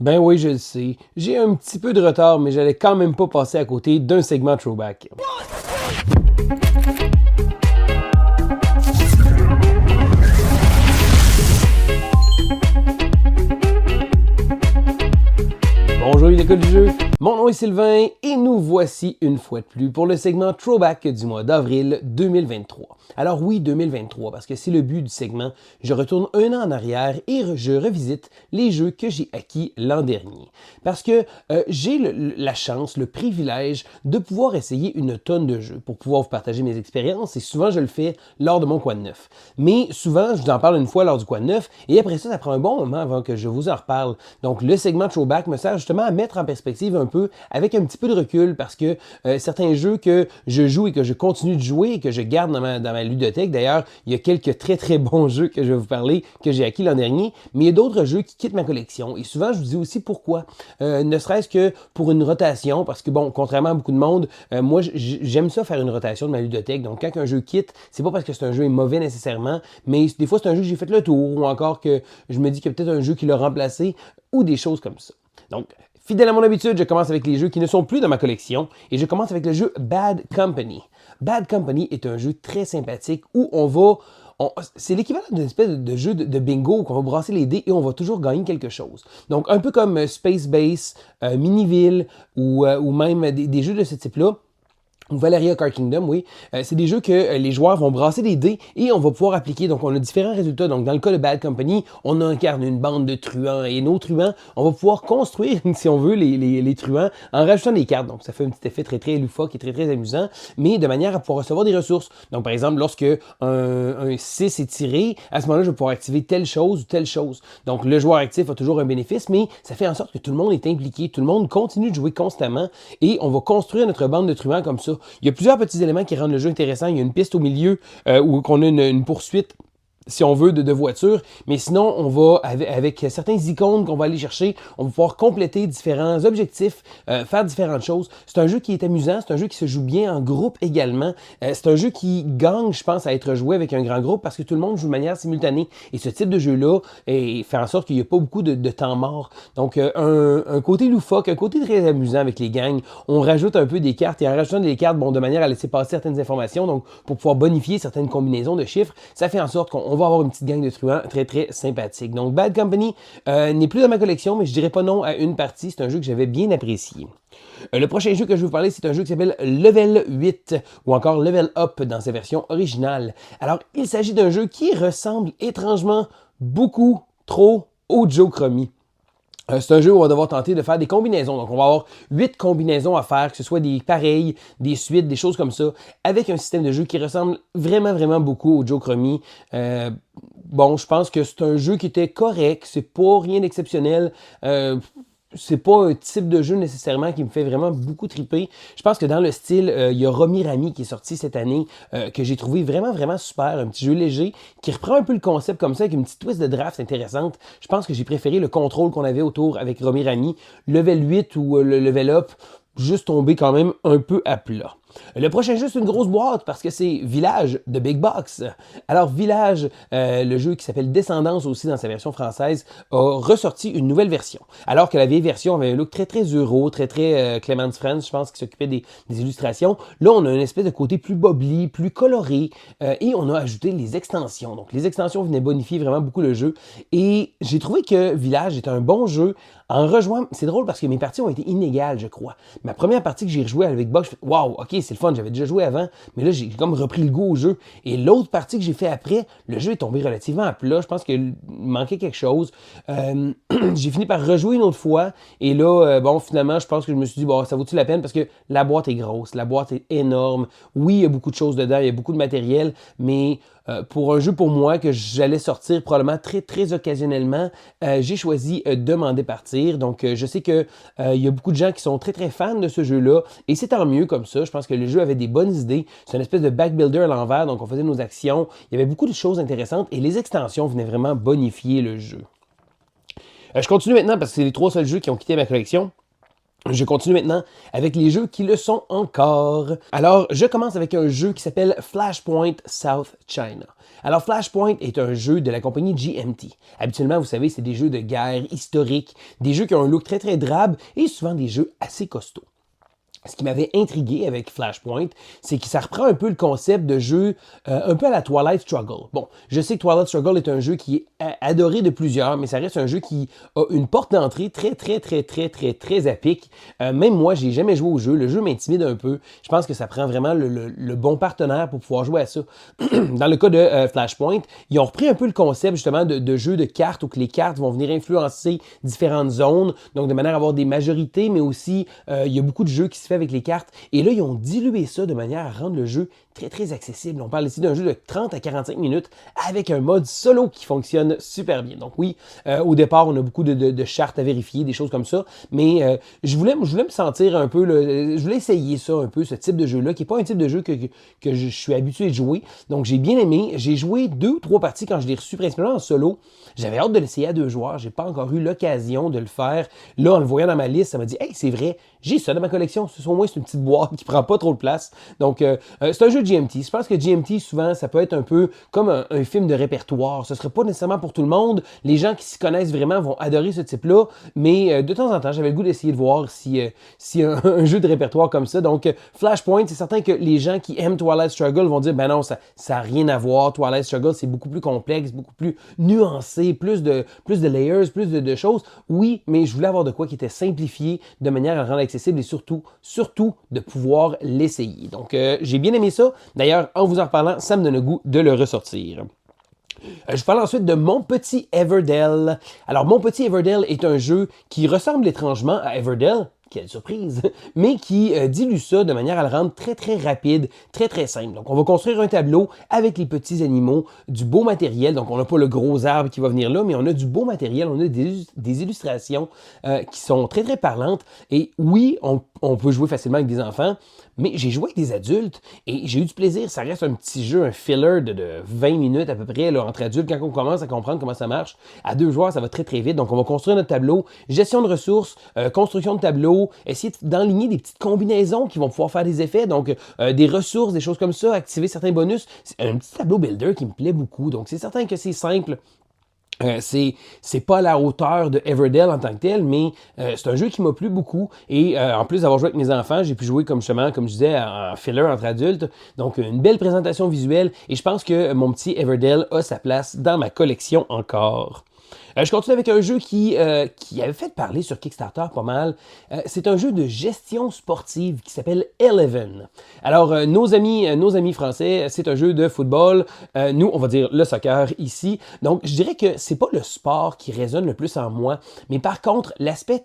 Ben oui, je le sais. J'ai un petit peu de retard, mais j'allais quand même pas passer à côté d'un segment throwback. Bonjour l'école du jeu, mon nom est Sylvain et nous voici une fois de plus pour le segment Throwback du mois d'avril 2023. Alors oui, 2023, parce que c'est le but du segment, je retourne un an en arrière et je revisite les jeux que j'ai acquis l'an dernier. Parce que j'ai la chance, le privilège de pouvoir essayer une tonne de jeux pour pouvoir vous partager mes expériences et souvent je le fais lors de mon Quad 9. Mais souvent, je vous en parle une fois lors du Quad 9 et après ça prend un bon moment avant que je vous en reparle. Donc le segment Throwback me sert justement à mettre en perspective un peu avec un petit peu de recul parce que certains jeux que je joue et que je continue de jouer et que je garde dans ma ludothèque, d'ailleurs, il y a quelques très très bons jeux que je vais vous parler que j'ai acquis l'an dernier, mais il y a d'autres jeux qui quittent ma collection et souvent je vous dis aussi pourquoi. Ne serait-ce que pour une rotation parce que bon, contrairement à beaucoup de monde, moi j'aime ça faire une rotation de ma ludothèque. Donc quand un jeu quitte, c'est pas parce que c'est un jeu est mauvais nécessairement, mais des fois c'est un jeu que j'ai fait le tour ou encore que je me dis qu'il y a peut-être un jeu qui l'a remplacé ou des choses comme ça. Donc, fidèle à mon habitude, je commence avec les jeux qui ne sont plus dans ma collection et je commence avec le jeu Bad Company. Bad Company est un jeu très sympathique où c'est l'équivalent d'une espèce de jeu de bingo où on va brasser les dés et on va toujours gagner quelque chose. Donc, un peu comme Space Base, Miniville ou même des jeux de ce type-là. Valeria Card Kingdom, oui. C'est des jeux que les joueurs vont brasser des dés et on va pouvoir appliquer. Donc, on a différents résultats. Donc, dans le cas de Bad Company, on incarne une bande de truands et nos truands, on va pouvoir construire, si on veut, les truands en rajoutant des cartes. Donc, ça fait un petit effet très, très loufoque et très, très amusant, mais de manière à pouvoir recevoir des ressources. Donc, par exemple, lorsque un 6 est tiré, à ce moment-là, je vais pouvoir activer telle chose ou telle chose. Donc, le joueur actif a toujours un bénéfice, mais ça fait en sorte que tout le monde est impliqué, tout le monde continue de jouer constamment et on va construire notre bande de truands comme ça. Il y a plusieurs petits éléments qui rendent le jeu intéressant. Il y a une piste au milieu où on a une poursuite si on veut, de voiture. Mais sinon, on va, avec certains icônes qu'on va aller chercher, on va pouvoir compléter différents objectifs, faire différentes choses. C'est un jeu qui est amusant, c'est un jeu qui se joue bien en groupe également. C'est un jeu qui gagne, je pense, à être joué avec un grand groupe parce que tout le monde joue de manière simultanée. Et ce type de jeu-là fait en sorte qu'il n'y a pas beaucoup de temps mort. Donc, un côté loufoque, un côté très amusant avec les gangs. On rajoute un peu des cartes et en rajoutant des cartes, bon, de manière à laisser passer certaines informations, donc pour pouvoir bonifier certaines combinaisons de chiffres, ça fait en sorte qu'on va avoir une petite gang de truands très très sympathique. Donc Bad Company n'est plus dans ma collection, mais je dirais pas non à une partie. C'est un jeu que j'avais bien apprécié. Le prochain jeu que je vais vous parler, c'est un jeu qui s'appelle Level 8 ou encore Level Up dans sa version originale. Alors, il s'agit d'un jeu qui ressemble étrangement beaucoup trop au Joe Crummy. C'est un jeu où on va devoir tenter de faire des combinaisons. Donc, on va avoir 8 combinaisons à faire, que ce soit des pareils, des suites, des choses comme ça, avec un système de jeu qui ressemble vraiment, vraiment beaucoup au Joe Crummy. Bon, je pense que c'est un jeu qui était correct, c'est pas rien d'exceptionnel. C'est pas un type de jeu nécessairement qui me fait vraiment beaucoup triper. Je pense que dans le style, il y a Romy Rami qui est sorti cette année, que j'ai trouvé vraiment, vraiment super. Un petit jeu léger qui reprend un peu le concept comme ça avec une petite twist de draft intéressante. Je pense que j'ai préféré le contrôle qu'on avait autour avec Romy Rami. Level 8 ou le Level Up, juste tombé quand même un peu à plat. Le prochain jeu, c'est une grosse boîte parce que c'est Village de Big Box. Alors, Village, le jeu qui s'appelle Descendance aussi dans sa version française, a ressorti une nouvelle version. Alors que la vieille version avait un look très, très euro, très, très Clemens Franz, je pense, qui s'occupait des illustrations. Là, on a une espèce de côté plus bubbly, plus coloré et on a ajouté les extensions. Donc, les extensions venaient bonifier vraiment beaucoup le jeu. Et j'ai trouvé que Village est un bon jeu. En rejoignant, c'est drôle parce que mes parties ont été inégales, je crois. Ma première partie que j'ai rejouée avec Big Box, waouh, ok, c'est le fun, j'avais déjà joué avant, mais là, j'ai comme repris le goût au jeu. Et l'autre partie que j'ai fait après, le jeu est tombé relativement à plat. Je pense qu'il manquait quelque chose. J'ai fini par rejouer une autre fois. Et là, bon, finalement, je pense que je me suis dit, bon, ça vaut-il la peine? Parce que la boîte est grosse, la boîte est énorme. Oui, il y a beaucoup de choses dedans, il y a beaucoup de matériel, mais pour un jeu pour moi que j'allais sortir probablement très, très occasionnellement, j'ai choisi de m'en départir. Donc, je sais que il y a beaucoup de gens qui sont très, très fans de ce jeu-là. Et c'est tant mieux comme ça. Je pense que le jeu avait des bonnes idées. C'est une espèce de backbuilder à l'envers. Donc, on faisait nos actions. Il y avait beaucoup de choses intéressantes et les extensions venaient vraiment bonifier le jeu. Je continue maintenant parce que c'est les 3 seuls jeux qui ont quitté ma collection. Je continue maintenant avec les jeux qui le sont encore. Alors, je commence avec un jeu qui s'appelle Flashpoint South China. Alors, Flashpoint est un jeu de la compagnie GMT. Habituellement, vous savez, c'est des jeux de guerre historiques, des jeux qui ont un look très drabe et souvent des jeux assez costauds. Ce qui m'avait intrigué avec Flashpoint, c'est que ça reprend un peu le concept de jeu un peu à la Twilight Struggle. Bon, je sais que Twilight Struggle est un jeu qui est adoré de plusieurs, mais ça reste un jeu qui a une porte d'entrée très à pic. Même moi, j'ai jamais joué au jeu. Le jeu m'intimide un peu. Je pense que ça prend vraiment le bon partenaire pour pouvoir jouer à ça. Dans le cas de Flashpoint, ils ont repris un peu le concept justement de jeu de cartes où que les cartes vont venir influencer différentes zones, donc de manière à avoir des majorités, mais aussi il y a beaucoup de jeux qui se fait avec les cartes. Et là, ils ont dilué ça de manière à rendre le jeu très accessible. On parle ici d'un jeu de 30 à 45 minutes avec un mode solo qui fonctionne super bien. Donc oui, au départ, on a beaucoup de chartes à vérifier, des choses comme ça, mais je voulais me sentir un peu, je voulais essayer ça un peu, ce type de jeu-là, qui n'est pas un type de jeu que je suis habitué de jouer. Donc j'ai bien aimé. J'ai joué 2 ou 3 parties quand je l'ai reçu, principalement en solo. J'avais hâte de l'essayer à 2 joueurs. J'ai pas encore eu l'occasion de le faire. Là, en le voyant dans ma liste, ça m'a dit « Hey, c'est vrai, j'ai ça dans ma collection. » Au moins, c'est une petite boîte qui prend pas trop de place. Donc, c'est un jeu de GMT. Je pense que GMT, souvent, ça peut être un peu comme un film de répertoire. Ce ne serait pas nécessairement pour tout le monde. Les gens qui s'y connaissent vraiment vont adorer ce type-là. Mais de temps en temps, j'avais le goût d'essayer de voir si un jeu de répertoire comme ça. Donc, Flashpoint, c'est certain que les gens qui aiment Twilight Struggle vont dire, ben non, ça n'a rien à voir. Twilight Struggle, c'est beaucoup plus complexe, beaucoup plus nuancé, plus de layers, plus de choses. Oui, mais je voulais avoir de quoi qui était simplifié de manière à le rendre accessible et surtout de pouvoir l'essayer. Donc, j'ai bien aimé ça. D'ailleurs, en vous en reparlant, ça me donne le goût de le ressortir. Je parle ensuite de Mon Petit Everdell. Alors, Mon Petit Everdell est un jeu qui ressemble étrangement à Everdell, quelle surprise, mais qui dilue ça de manière à le rendre très rapide, très simple. Donc, on va construire un tableau avec les petits animaux, du beau matériel. Donc, on n'a pas le gros arbre qui va venir là, mais on a du beau matériel, on a des illustrations qui sont très parlantes. Et oui, on peut jouer facilement avec des enfants, mais j'ai joué avec des adultes et j'ai eu du plaisir. Ça reste un petit jeu, un filler de 20 minutes à peu près là, entre adultes quand on commence à comprendre comment ça marche. À 2 joueurs, ça va très vite. Donc, on va construire notre tableau, gestion de ressources, construction de tableau, essayer d'enligner des petites combinaisons qui vont pouvoir faire des effets, donc des ressources, des choses comme ça, activer certains bonus. C'est un petit tableau builder qui me plaît beaucoup. Donc, c'est certain que c'est simple. C'est pas à la hauteur de Everdell en tant que tel, mais c'est un jeu qui m'a plu beaucoup. Et en plus d'avoir joué avec mes enfants, j'ai pu jouer comme je disais, en filler entre adultes. Donc, une belle présentation visuelle. Et je pense que mon petit Everdell a sa place dans ma collection encore. Je continue avec un jeu qui avait fait parler sur Kickstarter pas mal. C'est un jeu de gestion sportive qui s'appelle Eleven. Alors, nos amis français, c'est un jeu de football. Nous, on va dire le soccer ici. Donc, je dirais que c'est pas le sport qui résonne le plus en moi, mais par contre, l'aspect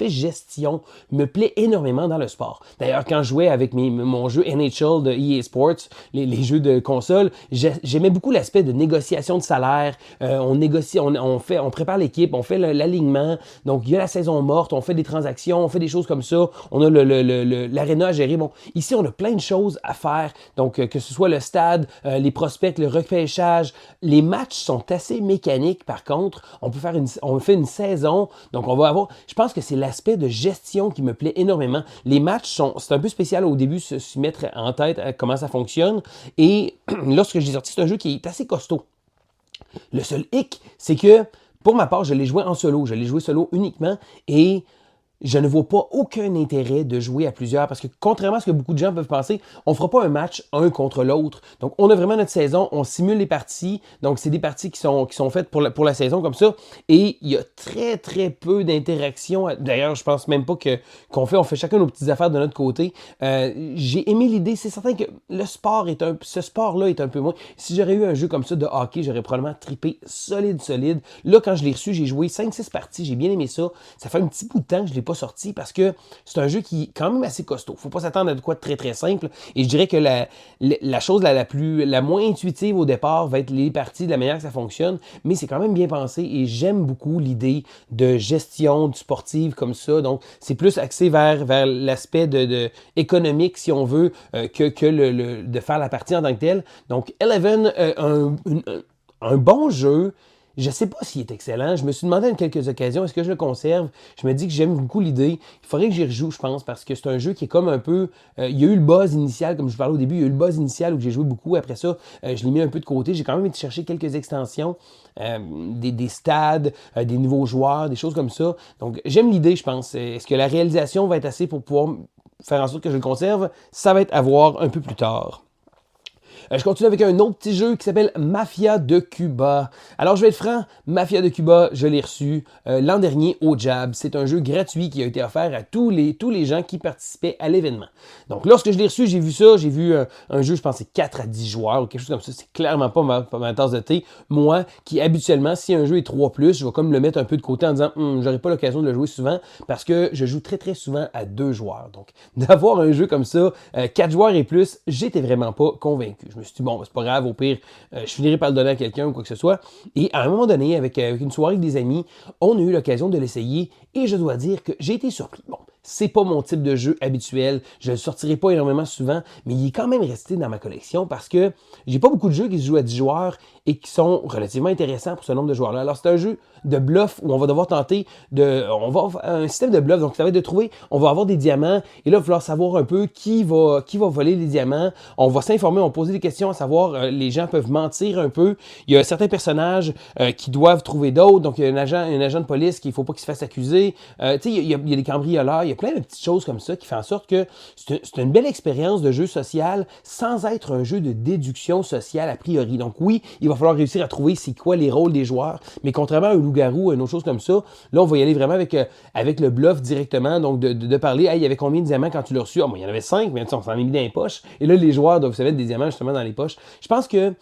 gestion me plaît énormément dans le sport. D'ailleurs, quand je jouais avec mon jeu NHL de EA Sports, les jeux de console, j'aimais beaucoup l'aspect de négociation de salaire. On négocie, on prépare l'équipe, on fait l'alignement. Donc, il y a la saison morte, on fait des transactions, on fait des choses comme ça. On a l'aréna à gérer. Bon, ici, on a plein de choses à faire. Donc, que ce soit le stade, les prospects, le repêchage. Les matchs sont assez mécaniques, par contre. On fait une saison. Donc, on va avoir... Je pense que c'est l'aspect de gestion qui me plaît énormément. Les matchs c'est un peu spécial au début, se mettre en tête à comment ça fonctionne. Et lorsque j'ai sorti, c'est un jeu qui est assez costaud. Le seul hic, c'est que pour ma part, je l'ai joué en solo. Je l'ai joué solo uniquement et je ne vois pas aucun intérêt de jouer à plusieurs parce que contrairement à ce que beaucoup de gens peuvent penser, on ne fera pas un match un contre l'autre. Donc, on a vraiment notre saison, on simule les parties. Donc, c'est des parties qui sont faites pour la saison comme ça. Et il y a très peu d'interaction. D'ailleurs, je pense même pas on fait chacun nos petites affaires de notre côté. J'ai aimé l'idée. C'est certain que ce sport-là est un peu moins. Si j'aurais eu un jeu comme ça de hockey, j'aurais probablement trippé solide. Là, quand je l'ai reçu, j'ai joué 5-6 parties. J'ai bien aimé ça. Ça fait un petit bout de temps que je l'ai pas sorti parce que c'est un jeu qui est quand même assez costaud. Faut pas s'attendre à de quoi de très simple. Et je dirais que la chose la moins intuitive au départ va être les parties, de la manière que ça fonctionne, mais c'est quand même bien pensé et j'aime beaucoup l'idée de gestion du sportive comme ça. Donc, c'est plus axé vers l'aspect économique, si on veut, que de faire la partie en tant que telle. Donc, Eleven, un bon jeu. Je ne sais pas s'il est excellent. Je me suis demandé à quelques occasions, est-ce que je le conserve? Je me dis que j'aime beaucoup l'idée. Il faudrait que j'y rejoue, je pense, parce que c'est un jeu qui est comme un peu... il y a eu le buzz initial, comme je vous parlais au début, il y a eu le buzz initial où j'ai joué beaucoup. Après ça, je l'ai mis un peu de côté. J'ai quand même été chercher quelques extensions, des stades, des nouveaux joueurs, des choses comme ça. Donc, j'aime l'idée, je pense. Est-ce que la réalisation va être assez pour pouvoir faire en sorte que je le conserve? Ça va être à voir un peu plus tard. Je continue avec un autre petit jeu qui s'appelle Mafia de Cuba. Alors, je vais être franc, Mafia de Cuba, je l'ai reçu l'an dernier au Jab. C'est un jeu gratuit qui a été offert à tous les gens qui participaient à l'événement. Donc, lorsque je l'ai reçu, j'ai vu ça. J'ai vu un jeu, je pense, c'est 4 à 10 joueurs ou quelque chose comme ça. C'est clairement pas ma tasse de thé. Moi, qui habituellement, si un jeu est 3+, je vais comme le mettre un peu de côté en disant j'aurai pas l'occasion de le jouer souvent parce que je joue très, très souvent à 2 joueurs. Donc, d'avoir un jeu comme ça, 4 joueurs et plus, j'étais vraiment pas convaincu. Je me suis dit, bon, c'est pas grave, au pire, je finirai par le donner à quelqu'un ou quoi que ce soit. Et à un moment donné, avec une soirée avec des amis, on a eu l'occasion de l'essayer et je dois dire que j'ai été surpris. Bon, c'est pas mon type de jeu habituel, je le sortirai pas énormément souvent, mais il est quand même resté dans ma collection parce que j'ai pas beaucoup de jeux qui se jouent à 10 joueurs et qui sont relativement intéressants pour ce nombre de joueurs-là. Alors, c'est un jeu de bluff où on va devoir tenter on va avoir un système de bluff, donc ça va être de trouver, on va avoir des diamants, et là, il va falloir savoir un peu qui va voler les diamants. On va s'informer, on va poser des questions à savoir, les gens peuvent mentir un peu. Il y a certains personnages qui doivent trouver d'autres, donc il y a un agent de police qu'il ne faut pas qu'il se fasse accuser. Tu sais, il y a des cambrioleurs, il y a plein de petites choses comme ça qui font en sorte que c'est une belle expérience de jeu social sans être un jeu de déduction sociale a priori. Donc oui, il va falloir réussir à trouver c'est quoi les rôles des joueurs, mais contrairement à un loup-garou, une autre chose comme ça, là, on va y aller vraiment avec le bluff directement, donc de parler, hey, il y avait combien de diamants quand tu l'as reçu? Ah, bon, il y en avait 5, mais on s'en est mis dans les poches. Et là, les joueurs doivent se mettre des diamants justement dans les poches. Je pense que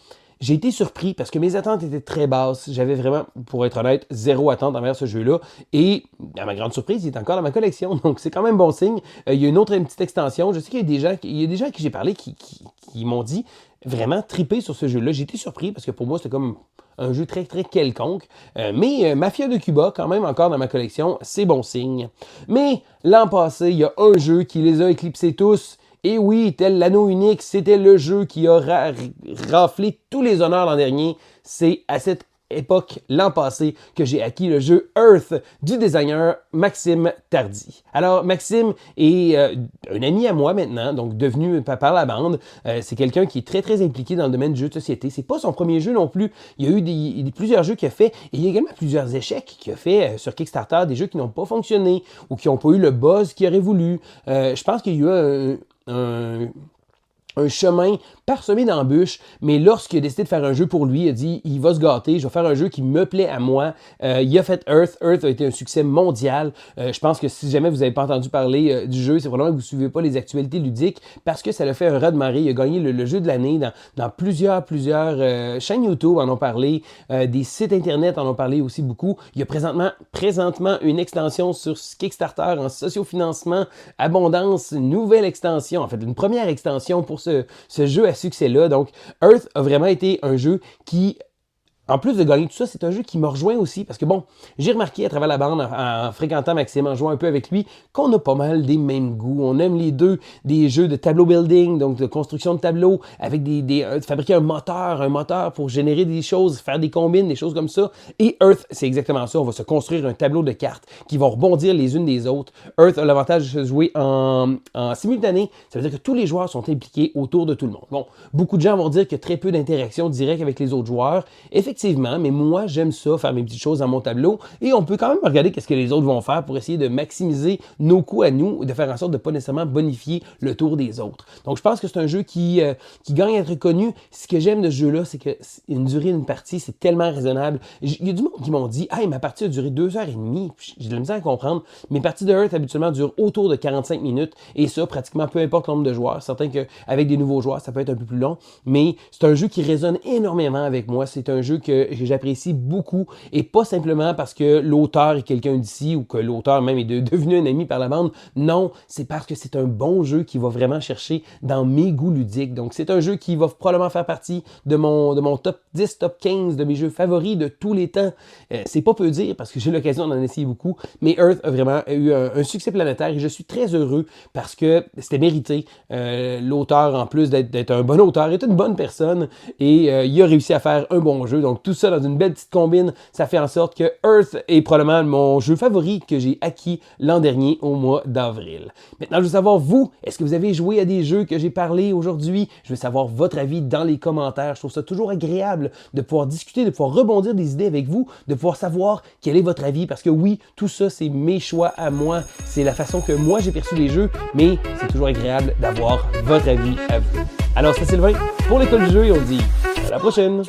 j'ai été surpris parce que mes attentes étaient très basses. J'avais vraiment, pour être honnête, zéro attente envers ce jeu-là. Et à ma grande surprise, il est encore dans ma collection. Donc, c'est quand même bon signe. Il y a une petite extension. Je sais qu'il y a des gens à qui j'ai parlé qui m'ont dit vraiment triper sur ce jeu-là. J'ai été surpris parce que pour moi, c'était comme un jeu très, très quelconque. Mais Mafia de Cuba, quand même encore dans ma collection, c'est bon signe. Mais l'an passé, il y a un jeu qui les a éclipsés tous. Et oui, tel l'anneau unique, c'était le jeu qui a raflé tous les honneurs l'an dernier. C'est à cette époque, l'an passé, que j'ai acquis le jeu Earth du designer Maxime Tardy. Alors, Maxime est un ami à moi maintenant, donc devenu par la bande. C'est quelqu'un qui est très, très impliqué dans le domaine du jeu de société. C'est pas son premier jeu non plus. Il y a eu plusieurs jeux qu'il a fait et il y a également plusieurs échecs qu'il a fait sur Kickstarter, des jeux qui n'ont pas fonctionné ou qui n'ont pas eu le buzz qu'il aurait voulu. Je pense qu'il y a eu un chemin parsemé d'embûches, mais lorsqu'il a décidé de faire un jeu pour lui, il a dit, il va se gâter, je vais faire un jeu qui me plaît à moi. Il a fait Earth. Earth a été un succès mondial. Je pense que si jamais vous n'avez pas entendu parler du jeu, c'est probablement que vous ne suivez pas les actualités ludiques parce que ça l'a fait un raz-de-marée. Il a gagné le jeu de l'année dans plusieurs chaînes YouTube en ont parlé, des sites internet en ont parlé aussi beaucoup. Il y a présentement une extension sur Kickstarter en sociofinancement, abondance, une nouvelle extension, en fait une première extension pour ce jeu à succès-là. Donc, Earth a vraiment été un jeu qui, en plus de gagner tout ça, c'est un jeu qui m'a rejoint aussi parce que bon, j'ai remarqué à travers la bande, en fréquentant Maxime, en jouant un peu avec lui, qu'on a pas mal des mêmes goûts. On aime les deux des jeux de tableau building, donc de construction de tableaux, avec fabriquer un moteur pour générer des choses, faire des combines, des choses comme ça. Et Earth, c'est exactement ça. On va se construire un tableau de cartes qui vont rebondir les unes des autres. Earth a l'avantage de se jouer en simultané. Ça veut dire que tous les joueurs sont impliqués autour de tout le monde. Bon, beaucoup de gens vont dire qu'il y a très peu d'interaction directe avec les autres joueurs. Effectivement, mais moi, j'aime ça, faire mes petites choses dans mon tableau. Et on peut quand même regarder qu'est-ce que les autres vont faire pour essayer de maximiser nos coûts à nous et de faire en sorte de ne pas nécessairement bonifier le tour des autres. Donc, je pense que c'est un jeu qui gagne à être connu. Ce que j'aime de ce jeu-là, c'est que une durée d'une partie, c'est tellement raisonnable. Il y a du monde qui m'ont dit « Hey, ma partie a duré 2h30. » J'ai de la misère à comprendre. Mes parties de Earth, habituellement, durent autour de 45 minutes. Et ça, pratiquement peu importe le nombre de joueurs. Certains qu'avec des nouveaux joueurs, ça peut être un peu plus long. Mais c'est un jeu qui résonne énormément avec moi. C'est un jeu que j'apprécie beaucoup et pas simplement parce que l'auteur est quelqu'un d'ici ou que l'auteur même est devenu un ami par la bande. Non, c'est parce que c'est un bon jeu qui va vraiment chercher dans mes goûts ludiques. Donc, c'est un jeu qui va probablement faire partie de mon top 10, top 15 de mes jeux favoris de tous les temps. C'est pas peu dire parce que j'ai l'occasion d'en essayer beaucoup, mais Earth a vraiment eu un succès planétaire et je suis très heureux parce que c'était mérité. L'auteur, en plus d'être un bon auteur, est une bonne personne et il a réussi à faire un bon jeu. Donc, Donc tout ça dans une belle petite combine, ça fait en sorte que Earth est probablement mon jeu favori que j'ai acquis l'an dernier au mois d'avril. Maintenant, je veux savoir vous, est-ce que vous avez joué à des jeux que j'ai parlé aujourd'hui? Je veux savoir votre avis dans les commentaires. Je trouve ça toujours agréable de pouvoir discuter, de pouvoir rebondir des idées avec vous, de pouvoir savoir quel est votre avis parce que oui, tout ça, c'est mes choix à moi, c'est la façon que moi j'ai perçu les jeux, mais c'est toujours agréable d'avoir votre avis à vous. Alors, c'est Sylvain pour l'École du jeu et on dit à la prochaine!